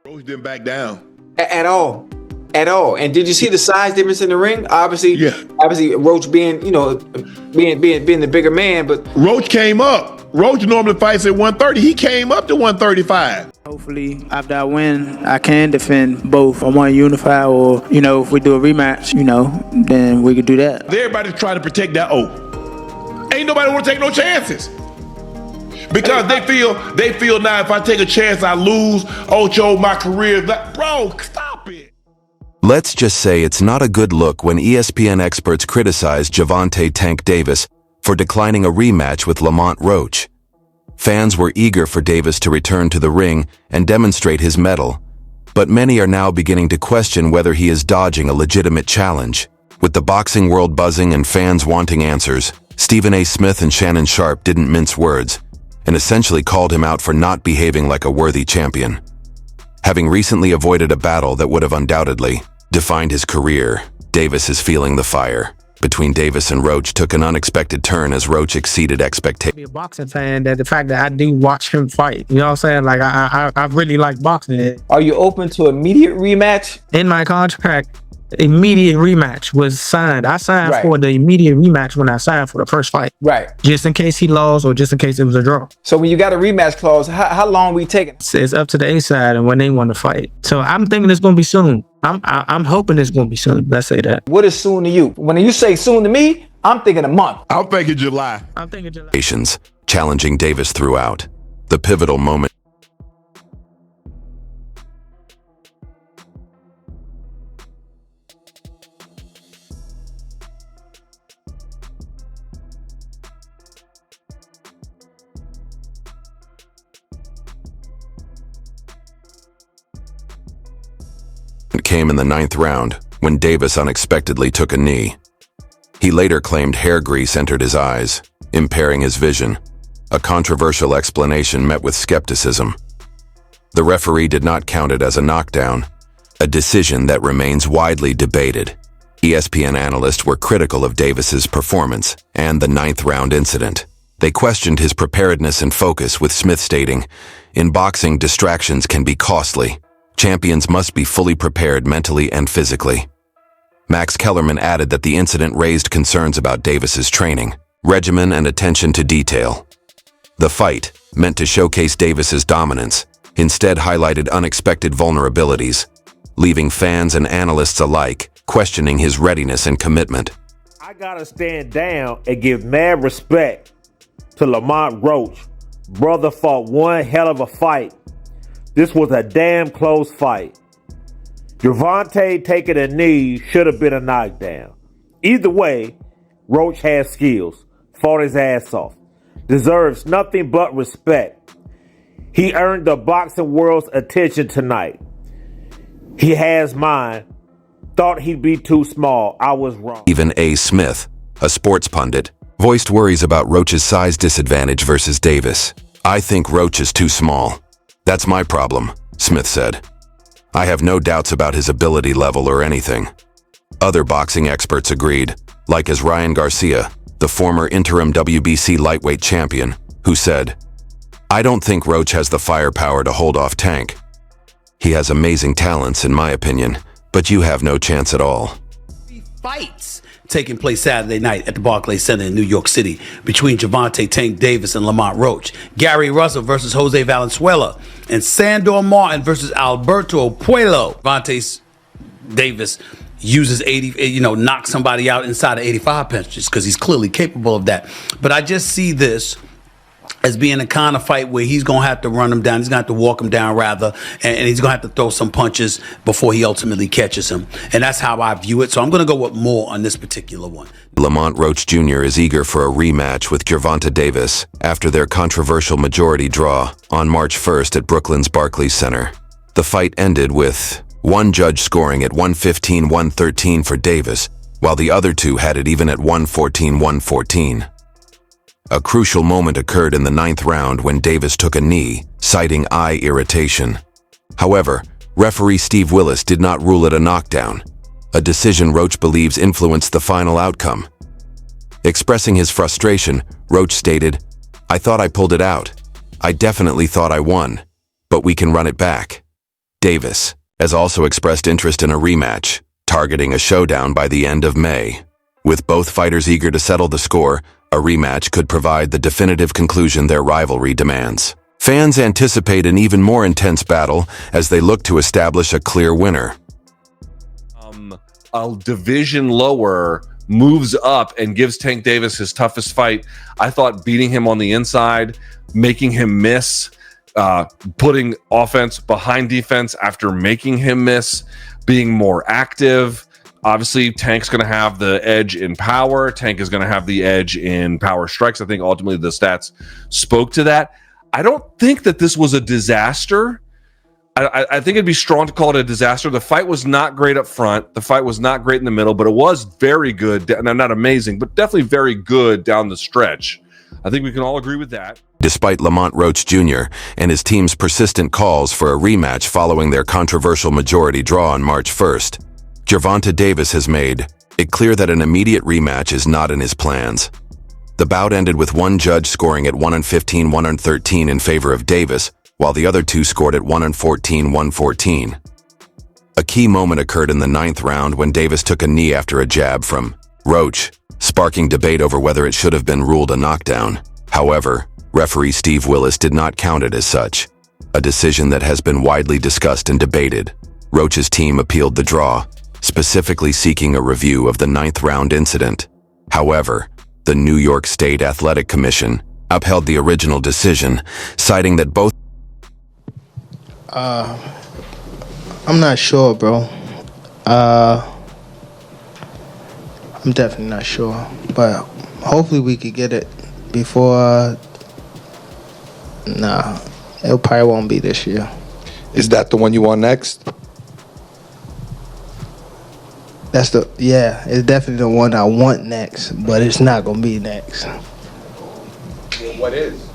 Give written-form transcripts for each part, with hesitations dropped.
Roach didn't back down. At all. At all. And did you see the size difference in the ring? Obviously, Roach being, being the bigger man, but Roach came up. Roach normally fights at 130. He came up to 135. Hopefully, after I win, I can defend both. I want to unify, or, if we do a rematch, then we could do that. Everybody's trying to protect that O. Ain't nobody want to take no chances. Because they feel now if I take a chance, I lose. Ocho, my career. Bro, stop it. Let's just say it's not a good look when ESPN experts criticize Gervonta "Tank" Davis for declining a rematch with Lamont Roach. Fans were eager for Davis to return to the ring and demonstrate his mettle, but many are now beginning to question whether he is dodging a legitimate challenge. With the boxing world buzzing and fans wanting answers, Stephen A. Smith and Shannon Sharp didn't mince words and essentially called him out for not behaving like a worthy champion. Having recently avoided a battle that would have undoubtedly defined his career, Davis is feeling the fire between Davis and Roach took an unexpected turn as Roach exceeded expectations. Be a boxing fan, that the fact that I do watch him fight, you know what I'm saying? Like, I really like boxing. Are you open to immediate rematch? In my contract, immediate rematch was signed. I signed for the immediate rematch when I signed for the first fight. Right. Just in case he lost or just in case it was a draw. So when you got a rematch clause, how long we taking? It's up to the A side and when they want to fight. So I'm thinking it's going to be soon. I'm hoping it's going to be soon. Let's say that. What is soon to you? When you say soon to me, I'm thinking a month. I'm thinking July. Challenging Davis throughout. The pivotal moment came in the 9th round when Davis unexpectedly took a knee. He later claimed hair grease entered his eyes, impairing his vision. A controversial explanation met with skepticism. The referee did not count it as a knockdown, a decision that remains widely debated. ESPN analysts were critical of Davis's performance and the 9th round incident. They questioned his preparedness and focus, with Smith stating, "In boxing, distractions can be costly. Champions must be fully prepared mentally and physically." Max Kellerman added that the incident raised concerns about Davis's training, regimen, and attention to detail. The fight, meant to showcase Davis's dominance, instead highlighted unexpected vulnerabilities, leaving fans and analysts alike questioning his readiness and commitment. I gotta stand down and give mad respect to Lamont Roach. Brother fought one hell of a fight. This was a damn close fight. Gervonta taking a knee should have been a knockdown. Either way, Roach has skills, fought his ass off, deserves nothing but respect. He earned the boxing world's attention tonight. He has mine. Thought he'd be too small. I was wrong. Even A. Smith, a sports pundit, voiced worries about Roach's size disadvantage versus Davis. "I think Roach is too small. That's my problem," Smith said. "I have no doubts about his ability level or anything." Other boxing experts agreed, like as Ryan Garcia, the former interim WBC lightweight champion, who said, "I don't think Roach has the firepower to hold off Tank. He has amazing talents, in my opinion, but you have no chance at all." Fights taking place Saturday night at the Barclays Center in New York City between Gervonta "Tank" Davis and Lamont Roach, Gary Russell versus Jose Valenzuela, and Sandor Martin versus Alberto Puello. Gervonta Davis uses knocks somebody out inside of 85 punches because he's clearly capable of that. But I just see this as being a kind of fight where he's going to have to run him down. He's going to have to walk him down, rather, and he's going to have to throw some punches before he ultimately catches him. And that's how I view it. So I'm going to go with more on this particular one. Lamont Roach Jr. is eager for a rematch with Gervonta Davis after their controversial majority draw on March 1st at Brooklyn's Barclays Center. The fight ended with one judge scoring at 115-113 for Davis, while the other two had it even at 114-114. A crucial moment occurred in the 9th round when Davis took a knee, citing eye irritation. However, referee Steve Willis did not rule it a knockdown, a decision Roach believes influenced the final outcome. Expressing his frustration, Roach stated, "I thought I pulled it out. I definitely thought I won, but we can run it back." Davis has also expressed interest in a rematch, targeting a showdown by the end of May. With both fighters eager to settle the score, a rematch could provide the definitive conclusion their rivalry demands. Fans anticipate an even more intense battle as they look to establish a clear winner. A division lower moves up and gives Tank Davis his toughest fight. I thought beating him on the inside, making him miss, putting offense behind defense after making him miss, being more active. Obviously, Tank's going to have the edge in power. Tank is going to have the edge in power strikes. I think ultimately the stats spoke to that. I don't think that this was a disaster. I think it'd be strong to call it a disaster. The fight was not great up front. The fight was not great in the middle, but it was very good. Not amazing, but definitely very good down the stretch. I think we can all agree with that. Despite Lamont Roach Jr. and his team's persistent calls for a rematch following their controversial majority draw on March 1st, Gervonta Davis has made it clear that an immediate rematch is not in his plans. The bout ended with one judge scoring at 1-15, 1-13 in favor of Davis, while the other two scored at 1-14, 1-14. A key moment occurred in the 9th round when Davis took a knee after a jab from Roach, sparking debate over whether it should have been ruled a knockdown. However, referee Steve Willis did not count it as such, a decision that has been widely discussed and debated. Roach's team appealed the draw, specifically seeking a review of the 9th round incident. However, the New York State Athletic Commission upheld the original decision, citing that both I'm not sure, bro. I'm definitely not sure, but hopefully we could get it before. Nah, it probably won't be this year. Is that the one you want next? It's definitely the one I want next, but it's not gonna be next. What is?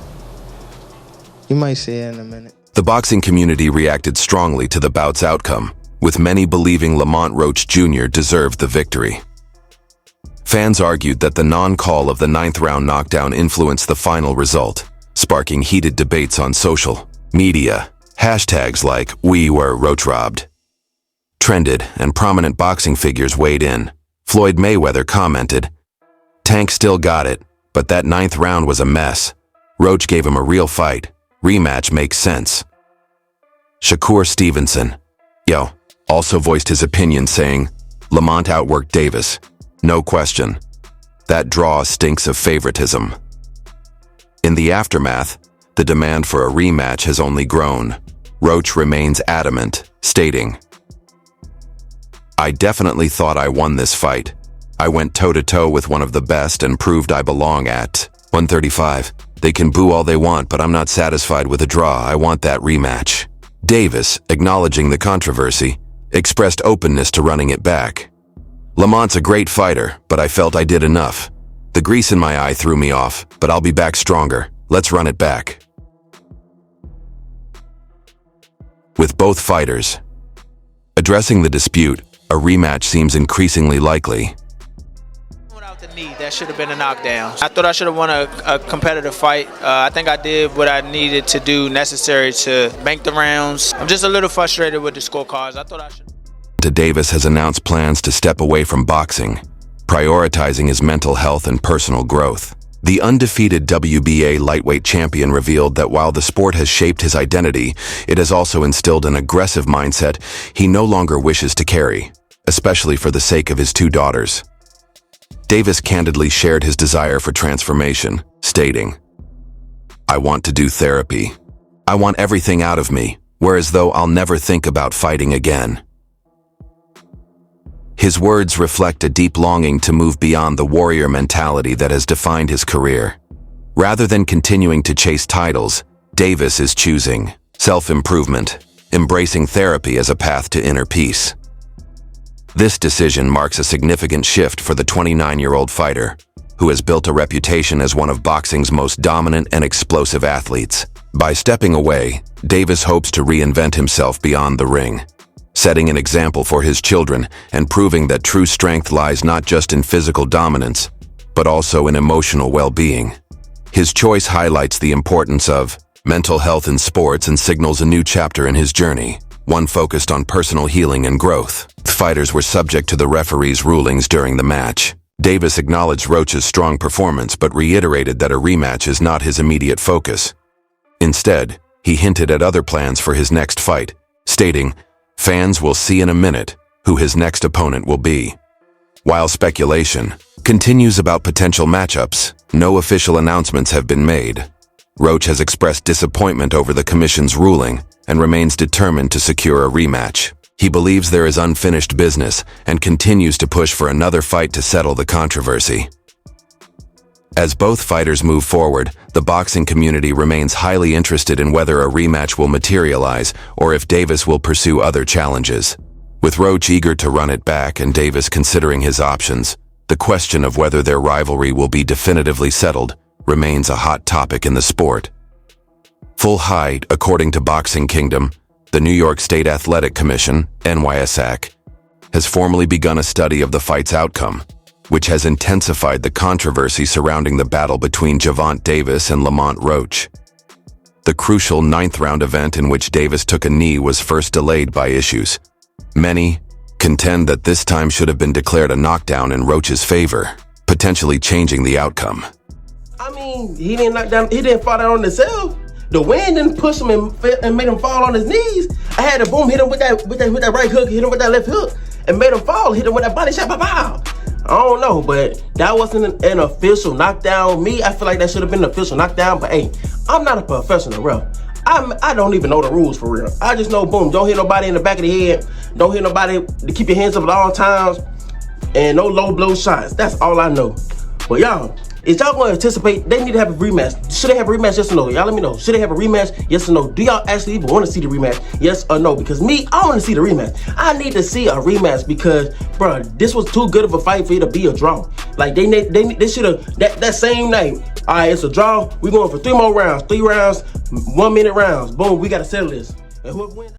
You might see it in a minute. the boxing community reacted strongly to the bout's outcome, with many believing Lamont Roach Jr. deserved the victory. Fans argued that the non-call of the 9th round knockdown influenced the final result, sparking heated debates on social media. Hashtags like "We were Roach robbed" trended, and prominent boxing figures weighed in. Floyd Mayweather commented, "Tank still got it, but that 9th round was a mess. Roach gave him a real fight. Rematch makes sense." Shakur Stevenson, also voiced his opinion, saying, "Lamont outworked Davis. No question. That draw stinks of favoritism." In the aftermath, the demand for a rematch has only grown. Roach remains adamant, stating, "I definitely thought I won this fight. I went toe-to-toe with one of the best and proved I belong at 135. They can boo all they want, but I'm not satisfied with a draw. I want that rematch." Davis, acknowledging the controversy, expressed openness to running it back. "Lamont's a great fighter, but I felt I did enough. The grease in my eye threw me off, but I'll be back stronger. Let's run it back." With both fighters addressing the dispute, a rematch seems increasingly likely. Without the knee, that should have been a knockdown. I thought I should have won a competitive fight. I think I did what I needed to do necessary to bank the rounds. I'm just a little frustrated with the scorecards. I thought I should. Davis has announced plans to step away from boxing, prioritizing his mental health and personal growth. The undefeated WBA lightweight champion revealed that while the sport has shaped his identity, it has also instilled an aggressive mindset he no longer wishes to carry, especially for the sake of his 2 daughters. Davis candidly shared his desire for transformation, stating, "I want to do therapy. I want everything out of me, whereas though I'll never think about fighting again." His words reflect a deep longing to move beyond the warrior mentality that has defined his career. Rather than continuing to chase titles, Davis is choosing self-improvement, embracing therapy as a path to inner peace. This decision marks a significant shift for the 29-year-old fighter, who has built a reputation as one of boxing's most dominant and explosive athletes. By stepping away, Davis hopes to reinvent himself beyond the ring, setting an example for his children and proving that true strength lies not just in physical dominance, but also in emotional well-being. His choice highlights the importance of mental health in sports and signals a new chapter in his journey, one focused on personal healing and growth. The fighters were subject to the referee's rulings during the match. Davis acknowledged Roach's strong performance but reiterated that a rematch is not his immediate focus. Instead, he hinted at other plans for his next fight, stating, "Fans will see in a minute who his next opponent will be." While speculation continues about potential matchups, no official announcements have been made. Roach has expressed disappointment over the commission's ruling and remains determined to secure a rematch. He believes there is unfinished business and continues to push for another fight to settle the controversy. As both fighters move forward, the boxing community remains highly interested in whether a rematch will materialize or if Davis will pursue other challenges. With Roach eager to run it back and Davis considering his options, the question of whether their rivalry will be definitively settled remains a hot topic in the sport. Full height, according to Boxing Kingdom, the New York State Athletic Commission, NYSAC, has formally begun a study of the fight's outcome, which has intensified the controversy surrounding the battle between Gervonta Davis and Lamont Roach. The crucial ninth-round event in which Davis took a knee was first delayed by issues. Many contend that this time should have been declared a knockdown in Roach's favor, potentially changing the outcome. I mean, he didn't knock down. He didn't fall down on himself. The wind didn't push him and made him fall on his knees. I had to boom hit him with that right hook, hit him with that left hook, and made him fall. Hit him with that body shot. Pow. I don't know, but that wasn't an official knockdown. Me, I feel like that should have been an official knockdown. But hey, I'm not a professional ref. I don't even know the rules for real. I just know, boom, don't hit nobody in the back of the head. Don't hit nobody to keep your hands up at all times. And no low blow shots. That's all I know. But y'all, if y'all going to anticipate, they need to have a rematch. Should they have a rematch, yes or no? Y'all let me know. Should they have a rematch, yes or no? Do y'all actually even want to see the rematch, yes or no? Because me, I want to see the rematch. I need to see a rematch because, bro, this was too good of a fight for it to be a draw. Like, they should have, that same night, all right, it's a draw. We're going for 3 more rounds. 3 rounds, 1 minute rounds. Boom, we got to settle this. And whoever wins.